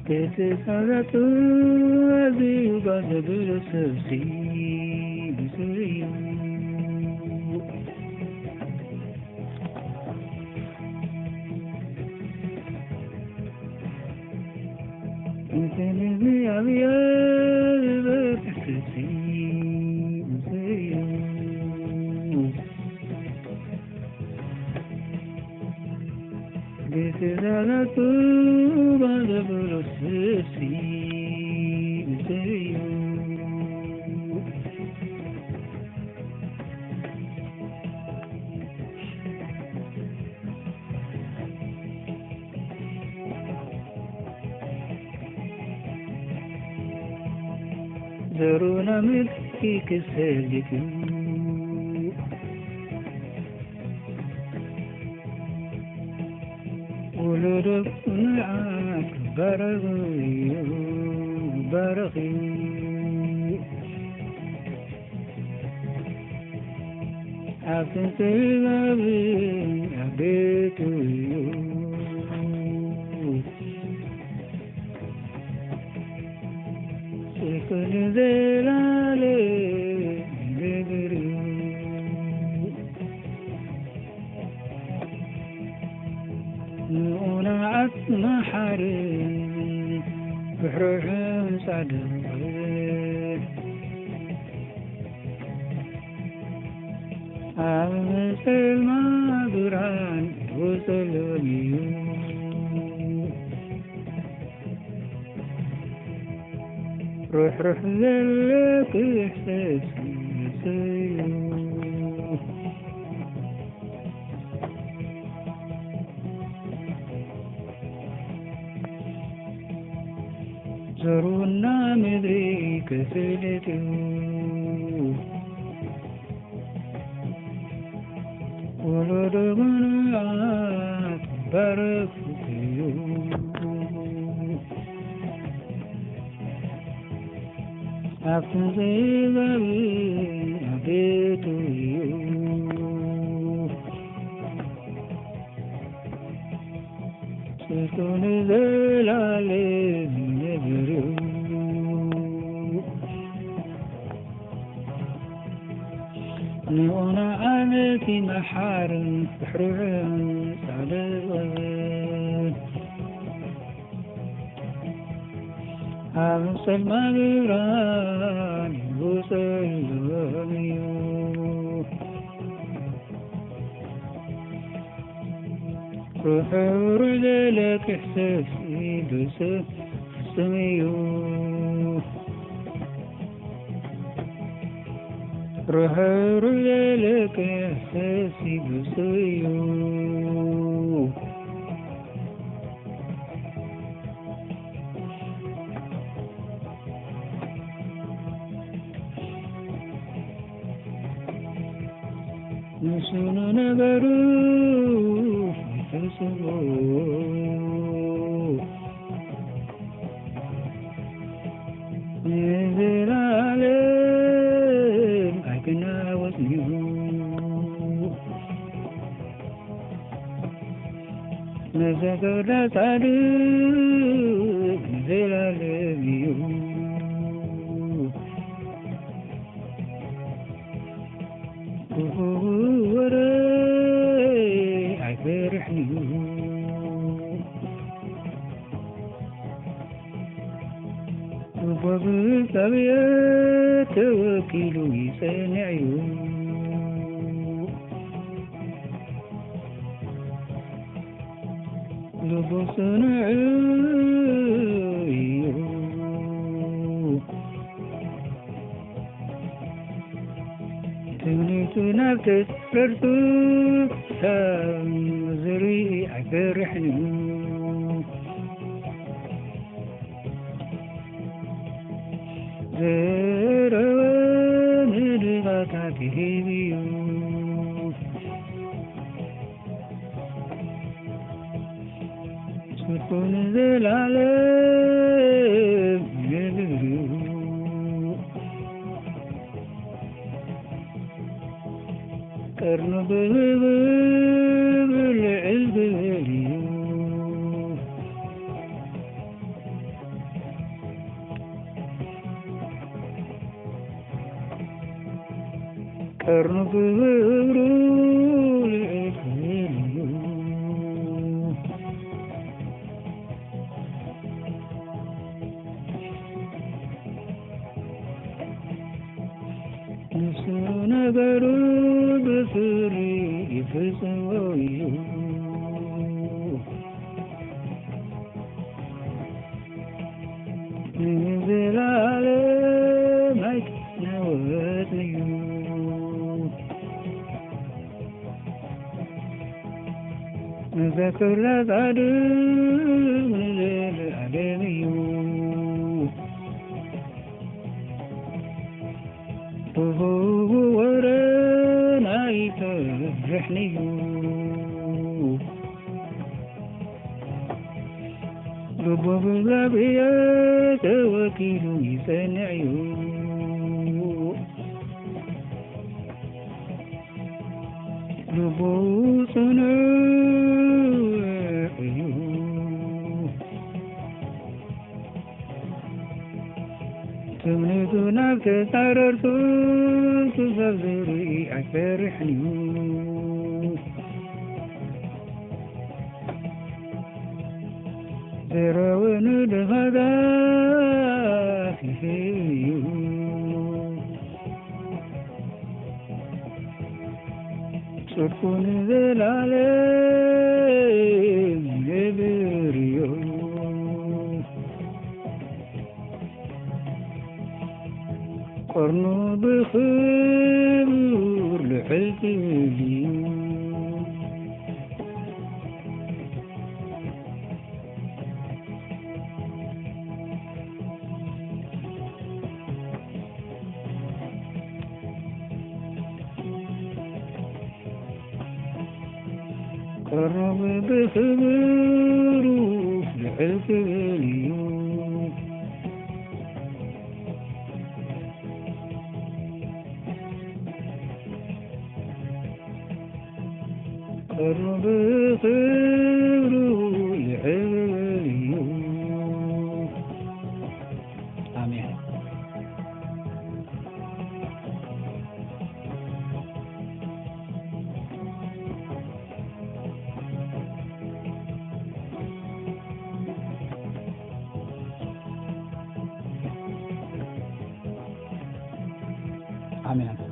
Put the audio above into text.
كتسارة أبي وقلب السرسي بسريو انت نبي أبي السرسي بسريو كتسارة قلب السرسي بسريو زرونا ملكي كسالك ولدك معاك برغي برغي عفنت الغابين أبيت سكن ذلالي بغري نونا عتنا حرين بحرهم سعدين مثل ما قران وسلمي روح لك إحساسي سيوف زرونا مدري كسلتي ولدغنا بارك فيك أفضي ذلي أبيت سكن ذلالي نبرو نونا عملتي محارم بحرهم على الغد أمسل مغراني وسلمي روح ورد لك إحساسي بسميو روح ورد لك إحساسي بسميو نسون نبرو فسبو نزل عليهم أكنا وسنيو نزل عليهم نزل عليهم وري عفرحني وبابل تبيت وكيلو يسنعيو لبصنعيو توني تنافت فرتو سام زري عفرحني زروان رغتك هبيو ጽድቁን ዘላለም ነግሬው ቀርኑ ብልዕል ግበልዩ ቀርኑ ብብሩ ልዕል ግበልዩ ንሱ ነገሩ ብፍሪ ይፍጽመው እዩ ንዘላለም ኣይትናወጽን እዩ ንዘክር ለጻድቅ ንዘለዓለም እዩ ብህቡ ወረን ኣይተፍርሕን እዩ ልቡ ብእግዚአብሔር ተወኪሉ ይጸንዕ እዩ ልቡ ጽኑዕ እዩ ትምኒቱ ናብ ተጻረርቱ ክሳብ ዝርኢ ኣይፈርሕን እዩ ዘረወኑ ድኻታት እዩ ጽድቁን ዘላለም ነግሬዮ ቀርኑ ብኽቡር ልዕል ግበልዩ ቀርኑ ብኽቡር ልዕል ግበልዩ ቀርኑ ብኽቡር ልዕል ግበልዩ አሜን። አሜን።